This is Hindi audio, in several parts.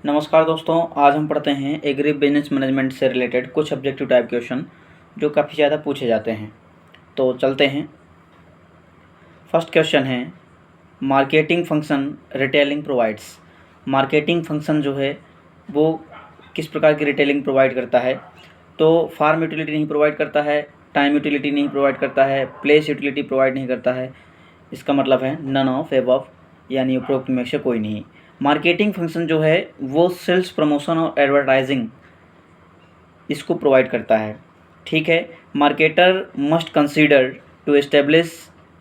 नमस्कार दोस्तों, आज हम पढ़ते हैं एग्री बिजनेस मैनेजमेंट से रिलेटेड कुछ ऑब्जेक्टिव टाइप क्वेश्चन जो काफ़ी ज़्यादा पूछे जाते हैं। तो चलते हैं। फर्स्ट क्वेश्चन है, marketing function retailing provides. Marketing function जो है वो किस प्रकार की रिटेलिंग प्रोवाइड करता है? तो फार्म यूटिलिटी नहीं प्रोवाइड करता है, टाइम यूटिलिटी नहीं प्रोवाइड करता है, प्लेस यूटिलिटी प्रोवाइड नहीं करता है। इसका मतलब है नन ऑफ एबव, यानी उपरोक्त में से कोई नहीं। मार्केटिंग फंक्शन जो है वो सेल्स, प्रमोशन और एडवर्टाइजिंग इसको प्रोवाइड करता है। ठीक है। Marketer must consider to establish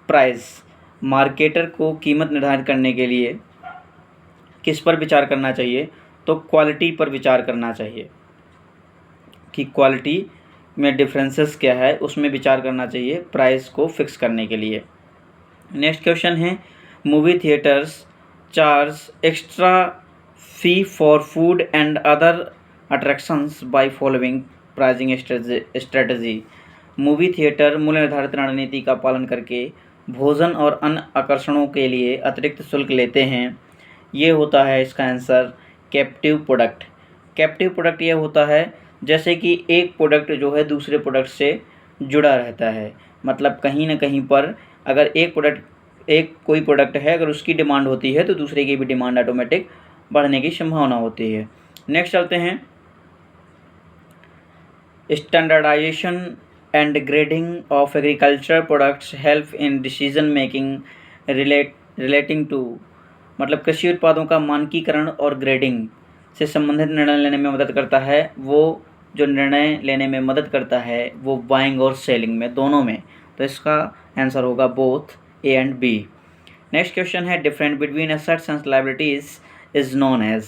price. Marketer को कीमत निर्धारित करने के लिए किस पर विचार करना चाहिए? तो क्वालिटी पर विचार करना चाहिए कि क्वालिटी में डिफरेंसेस क्या है, उसमें विचार करना चाहिए प्राइस को फिक्स करने के लिए। नेक्स्ट क्वेश्चन है, movie theatres charge extra fee for food and other attractions by following pricing strategy. Movie theatre मूल्य निर्धारित रणनीति का पालन करके भोजन और अन्य आकर्षणों के लिए अतिरिक्त शुल्क लेते हैं। ये होता है इसका answer captive product. Captive product ये होता है जैसे कि एक प्रोडक्ट जो है दूसरे प्रोडक्ट से जुड़ा रहता है, मतलब कहीं ना कहीं पर अगर कोई प्रोडक्ट है, अगर उसकी डिमांड होती है तो दूसरे की भी डिमांड ऑटोमेटिक बढ़ने की संभावना होती है। नेक्स्ट चलते हैं, standardisation and grading of agriculture products help in decision making relating to. मतलब कृषि उत्पादों का मानकीकरण और ग्रेडिंग से संबंधित निर्णय लेने में मदद करता है। वो जो निर्णय लेने में मदद करता है वो बाइंग और सेलिंग में, दोनों में। तो इसका आंसर होगा both A and B. Next question है, different between assets and liabilities is known as.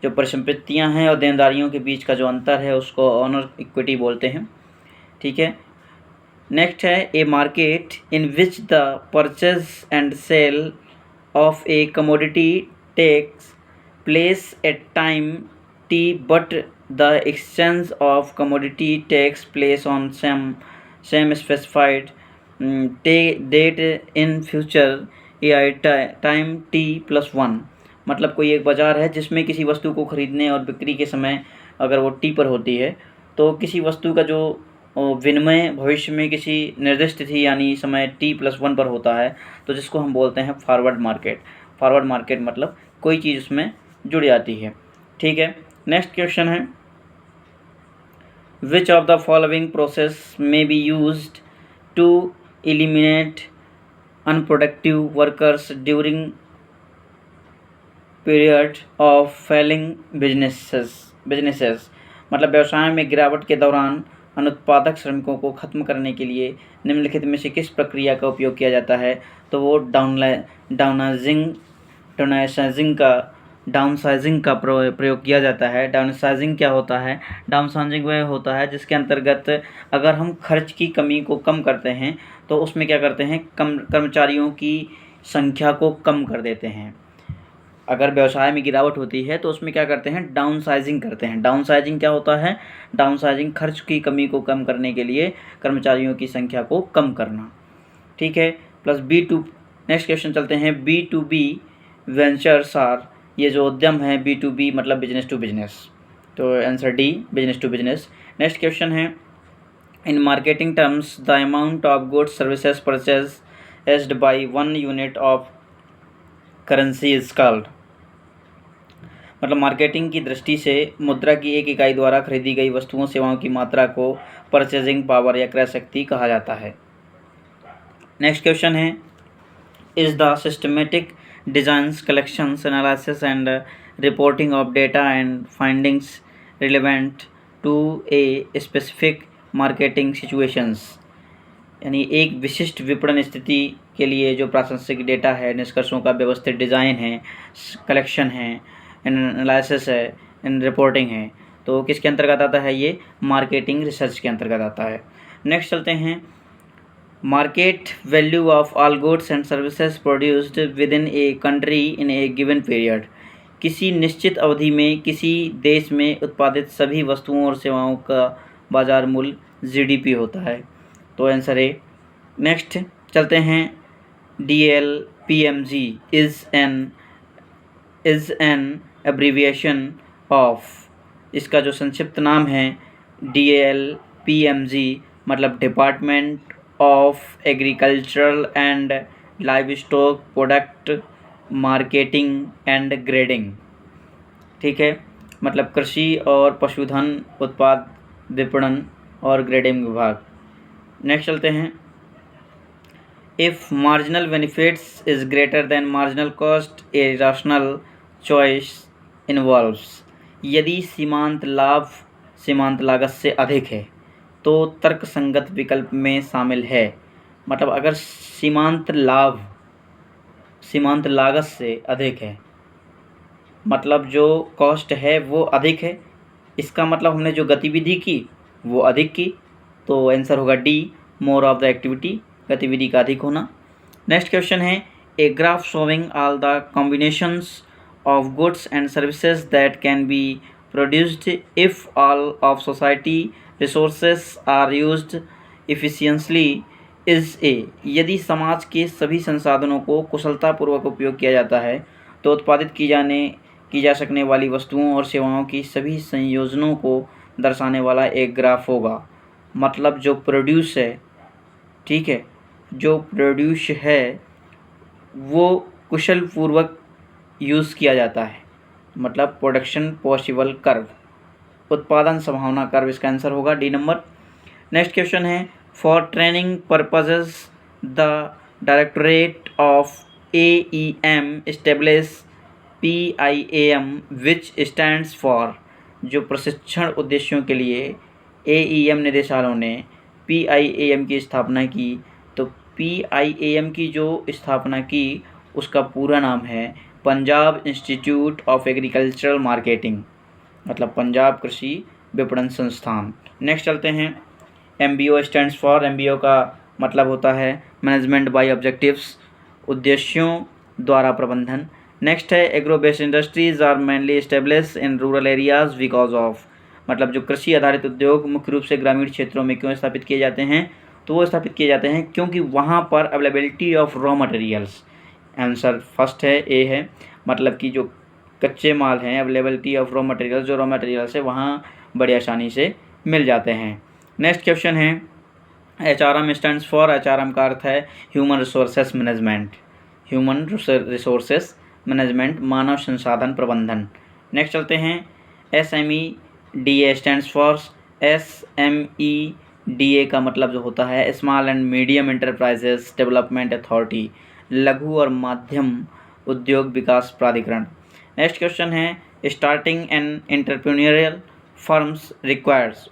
जो परिसंपत्तियां हैं और देनदारियों के बीच का जो अंतर है उसको ऑनर इक्विटी बोलते हैं। ठीक है। नेक्स्ट है, a market in which the purchase and sale of a commodity takes place at time T but the exchange of commodity takes place on same specified date in future a time t+1। मतलब कोई एक बाज़ार है जिसमें किसी वस्तु को खरीदने और बिक्री के समय अगर वो टी पर होती है तो किसी वस्तु का जो विनिमय भविष्य में किसी निर्दिष्ट तिथि यानी समय t+1 पर होता है, तो जिसको हम बोलते हैं फॉरवर्ड मार्केट। फॉरवर्ड मार्केट मतलब कोई चीज़ उसमें जुड़ जाती है। ठीक है। नेक्स्ट क्वेश्चन है, which of the following process may be used to eliminate unproductive workers during period of failing businesses। मतलब व्यवसाय में गिरावट के दौरान अनुत्पादक श्रमिकों को खत्म करने के लिए निम्नलिखित में से किस प्रक्रिया का उपयोग किया जाता है? तो वो डाउनसाइजिंग का प्रयोग किया जाता है। डाउनसाइजिंग क्या होता है? डाउनसाइजिंग वह होता है जिसके अंतर्गत अगर हम खर्च की कमी को कम करते हैं तो उसमें क्या करते हैं, कर्मचारियों की संख्या को कम कर देते हैं। अगर व्यवसाय में गिरावट होती है तो उसमें क्या करते हैं, डाउनसाइजिंग करते हैं। डाउनसाइजिंग क्या होता है? डाउनसाइजिंग खर्च की कमी को कम करने के लिए कर्मचारियों की संख्या को कम करना। ठीक है। Plus B2। नेक्स्ट क्वेश्चन चलते हैं, B2B वेंचर्स आर। ये जो उद्यम है B2B मतलब बिजनेस टू बिजनेस, तो answer D, business to business. Next question है, in marketing terms the amount of goods services purchased by 1 unit of currency is called. मतलब मार्केटिंग की दृष्टि से मुद्रा की एक इकाई द्वारा खरीदी गई वस्तुओं सेवाओं की मात्रा को परचेजिंग पावर या क्रय शक्ति कहा जाता है। नेक्स्ट क्वेश्चन है, is the systematic designs collections analysis and reporting of data and findings relevant to a specific marketing situations. यानी एक विशिष्ट विपणन स्थिति के लिए जो प्रासंगिक डेटा है, निष्कर्षों का व्यवस्थित डिज़ाइन है, कलेक्शन है, एनालिसिस है, एंड रिपोर्टिंग है, तो किसके अंतर्गत आता है? ये मार्केटिंग रिसर्च के अंतर्गत आता है। नेक्स्ट चलते हैं, market value of all goods and services produced with in a country in A given period. किसी निश्चित अवधि में किसी देश में उत्पादित सभी वस्तुओं और सेवाओं का बाजार मूल्य GDP होता है, तो आंसर ए। नेक्स्ट चलते हैं, DLPMG is an abbreviation of, इसका जो संक्षिप्त नाम है DALPMG, मतलब department of agricultural and livestock product marketing and grading. ठीक है, मतलब कृषि और पशुधन उत्पाद विपणन और ग्रेडिंग विभाग। नेक्स्ट चलते हैं। If marginal benefits is greater than marginal cost A rational choice involves, यदि सीमांत लाभ सीमांत लागत से अधिक है तो तर्कसंगत विकल्प में शामिल है। मतलब अगर सीमांत लाभ सीमांत लागत से अधिक है, मतलब जो कॉस्ट है वो अधिक है, इसका मतलब हमने जो गतिविधि की वो अधिक की, तो आंसर होगा D, more of the activity, गतिविधि का अधिक होना। नेक्स्ट क्वेश्चन है, a graph showing all the combinations of goods and services that can be produced if all of society resources are used efficiently is a, यदि समाज के सभी संसाधनों को कुशलतापूर्वक उपयोग किया जाता है तो उत्पादित की जा सकने वाली वस्तुओं और सेवाओं की सभी संयोजनों को दर्शाने वाला एक ग्राफ होगा। मतलब जो प्रोड्यूस है, ठीक है, जो प्रोड्यूस है वो कुशल पूर्वक यूज़ किया जाता है, मतलब प्रोडक्शन पॉसिबल कर्व, उत्पादन संभावना कर्व, इसका आंसर होगा डी नंबर। नेक्स्ट क्वेश्चन है, for training purposes the directorate of AEM establish PIAM which stands for, जो प्रशिक्षण उद्देश्यों के लिए AEM निदेशालयों ने PIAM की स्थापना की, तो PIAM की जो स्थापना की उसका पूरा नाम है Punjab institute of agricultural marketing, मतलब पंजाब कृषि विपणन संस्थान। नेक्स्ट चलते हैं, MBO स्टैंड्स फॉर, MBO का मतलब होता है मैनेजमेंट बाय ऑब्जेक्टिव्स, उद्देश्यों द्वारा प्रबंधन। नेक्स्ट है, agro based industries are mainly establish in rural areas because of, मतलब जो कृषि आधारित उद्योग मुख्य रूप से ग्रामीण क्षेत्रों में क्यों स्थापित किए जाते हैं, तो वो स्थापित किए जाते हैं क्योंकि वहाँ पर availability of raw materials, answer first है, ए है, मतलब कि जो कच्चे माल हैं, अवेलेबिलिटी ऑफ रॉ मटेरियल्स, जो रॉ मटेरियल्स है वहाँ बड़ी आसानी से मिल जाते हैं। नेक्स्ट क्वेश्चन है, HRM स्टैंड्स फॉर, HRM का अर्थ है human resources management, human resources management, मानव संसाधन प्रबंधन। नेक्स्ट चलते हैं, SMEDA स्टैंड्स फॉर, SMEDA का मतलब जो होता है small and medium enterprises development authority, लघु और माध्यम उद्योग विकास प्राधिकरण। नेक्स्ट क्वेश्चन है, starting N entrepreneurial firms requires,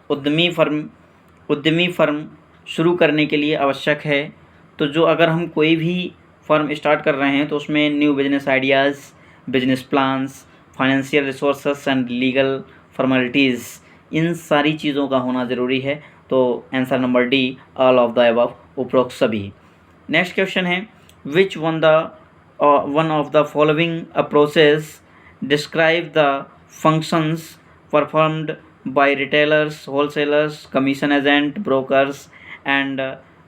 उद्यमी फर्म शुरू करने के लिए आवश्यक है, तो जो अगर हम कोई भी फर्म स्टार्ट कर रहे हैं तो उसमें new business ideas, business plans, financial resources and legal formalities, इन सारी चीज़ों का होना ज़रूरी है, तो answer number D, all of the above, उपरोक्त सभी। नेक्स्ट क्वेश्चन है, which one of the following approaches describe the functions performed by retailers, wholesalers, commission agent, brokers and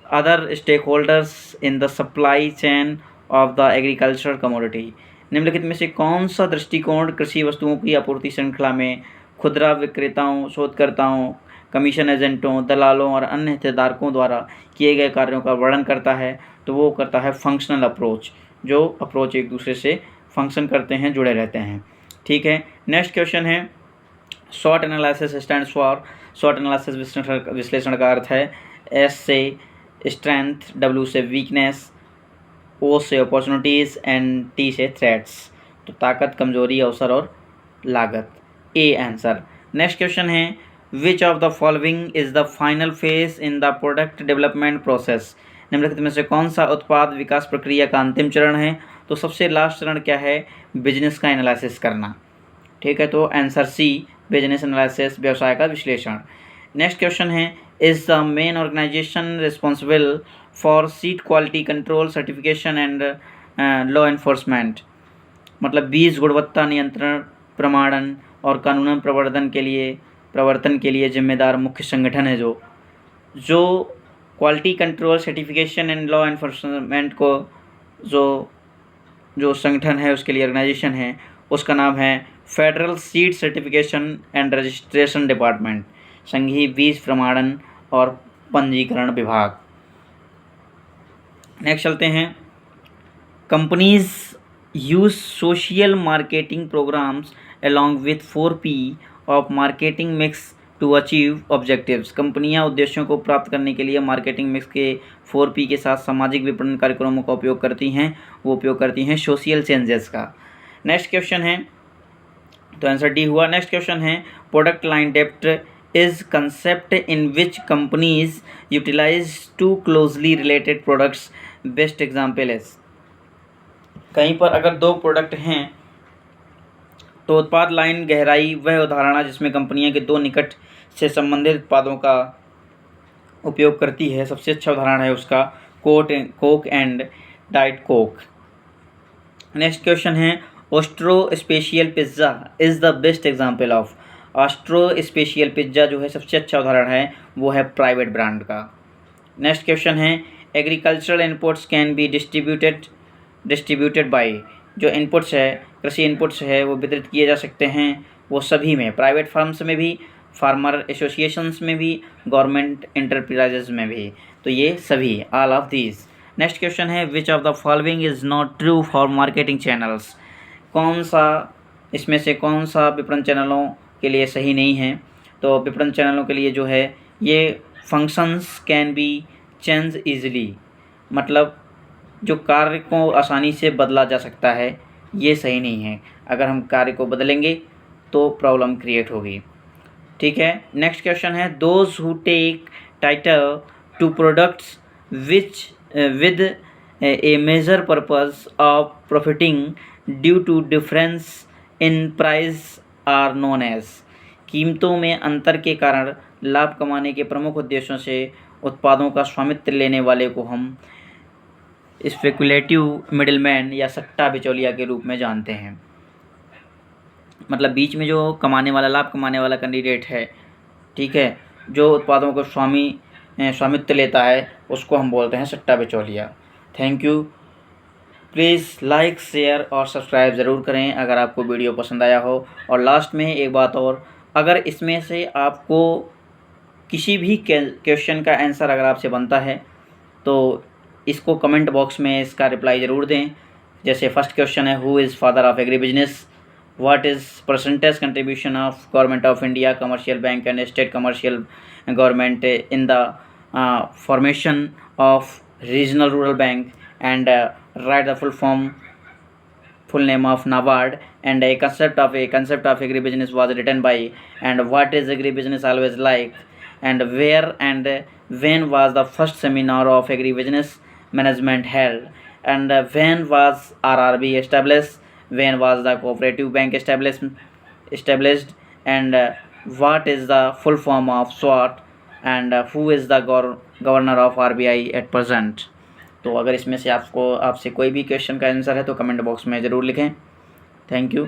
other stakeholders in the supply chain of the agricultural commodity। निम्नलिखित में से कौन सा दृष्टिकोण कृषि वस्तुओं की आपूर्ति श्रृंखला में खुदरा विक्रेताओं, शोधकर्ताओं, कमीशन एजेंटों, दलालों और अन्य हितधारकों द्वारा किए गए कार्यों का वर्णन करता है, तो वो करता है फंक्शनल अप्रोच, जो अप्रोच एक दूसरे से फंक्शन करते हैं, जुड़े रहते हैं। ठीक है, नेक्स्ट क्वेश्चन है, short analysis stands for, short analysis विश्लेषण का अर्थ है S से स्ट्रेंथ, W से वीकनेस, O से अपॉर्चुनिटीज़ एंड T से थ्रेट्स, तो ताकत, कमजोरी, अवसर और लागत, ए आंसर। नेक्स्ट क्वेश्चन है, which of the following is the final phase in the product development process, निम्नलिखित में से कौन सा उत्पाद विकास प्रक्रिया का अंतिम चरण है, तो सबसे लास्ट चरण क्या है, बिजनेस का एनालिसिस करना। ठीक है, तो आंसर सी, बिजनेस एनालिसिस, व्यवसाय का विश्लेषण। नेक्स्ट क्वेश्चन है, is the main organisation responsible for seed quality control certification and law enforcement, मतलब बीज गुणवत्ता नियंत्रण, प्रमाणन और कानून प्रवर्तन के लिए जिम्मेदार मुख्य संगठन है, जो quality control certification and law enforcement को जो संगठन है उसके लिए ऑर्गेनाइजेशन है, उसका नाम है federal seed certification and registration department, संघीय बीज प्रमाणन और पंजीकरण विभाग। नेक्स्ट चलते हैं, companies use social marketing programs along with 4P of marketing mix to achieve objectives. कंपनियां उद्देश्यों को प्राप्त करने के लिए मार्केटिंग मिक्स के 4P के साथ सामाजिक विपणन कार्यक्रमों का उपयोग करती हैं। वो उपयोग करती हैं सोशल चेंजेस का। नेक्स्ट क्वेश्चन है, तो आंसर डी हुआ। नेक्स्ट क्वेश्चन है, product line depth is concept in which companies utilize to closely related products, best example is. कहीं पर अगर दो प्रोडक्ट हैं तो उत्पाद लाइन गहराई वह उदाहरण है जिसमें कंपनियां के दो निकट से संबंधित उत्पादों का उपयोग करती है। सबसे अच्छा उदाहरण है उसका Coke and diet Coke. Next question है, Austro special pizza is the best example of. Austro special pizza जो है सबसे अच्छा उदाहरण है, वो है प्राइवेट ब्रांड का। नेक्स्ट क्वेश्चन है, agricultural inputs can be distributed by. जो इनपुट्स है, कृषि इनपुट्स है, वो वितरित किए जा सकते हैं, वो सभी में, प्राइवेट फर्म्स में भी, फार्मर एसोसिएशंस में भी, गवर्नमेंट इंटरप्राइजेज में भी। तो ये सभी, all of these. Next question है, which of the following is not true for marketing channels. कौन सा, इसमें से कौन सा विपणन चैनलों के लिए सही नहीं है। तो विपणन चैनलों के लिए जो है, ये functions can be change easily, मतलब जो कार्य को आसानी से बदला जा सकता है, ये सही नहीं है। अगर हम कार्य को बदलेंगे तो प्रॉब्लम क्रिएट होगी। ठीक है। नेक्स्ट क्वेश्चन है, those who take title to products which with a major purpose of profiting due to difference in price are known as. कीमतों में अंतर के कारण लाभ कमाने के प्रमुख उद्देश्यों से उत्पादों का स्वामित्व लेने वाले को हम स्पेकुलेटिव मिडिलमैन या सट्टा बिचौलिया के रूप में जानते हैं। मतलब बीच में जो कमाने वाला, लाभ कमाने वाला कैंडिडेट है, ठीक है, जो उत्पादों को स्वामित्व लेता है, उसको हम बोलते हैं सट्टा बिचौलिया। Thank you. Please like, share और सब्सक्राइब ज़रूर करें अगर आपको वीडियो पसंद आया हो। और लास्ट में एक बात और, अगर इसमें से आपको किसी भी क्वेश्चन का आंसर अगर आपसे बनता है तो इसको कमेंट बॉक्स में इसका रिप्लाई ज़रूर दें। जैसे फर्स्ट क्वेश्चन है, who is father of agri business, what is percentage contribution of government of India, commercial bank and state commercial government in the formation of regional rural bank, and write the full name of NABARD, and a concept of agribusiness was written by, and what is agribusiness always like, and where and when was the first seminar of agribusiness management held, and when was RRB established, when was the cooperative bank established, and what is the full form of SWOT, and who is the governor of RBI at present। तो अगर इसमें से आपसे कोई भी क्वेश्चन का आंसर है तो कमेंट बॉक्स में ज़रूर लिखें। Thank you.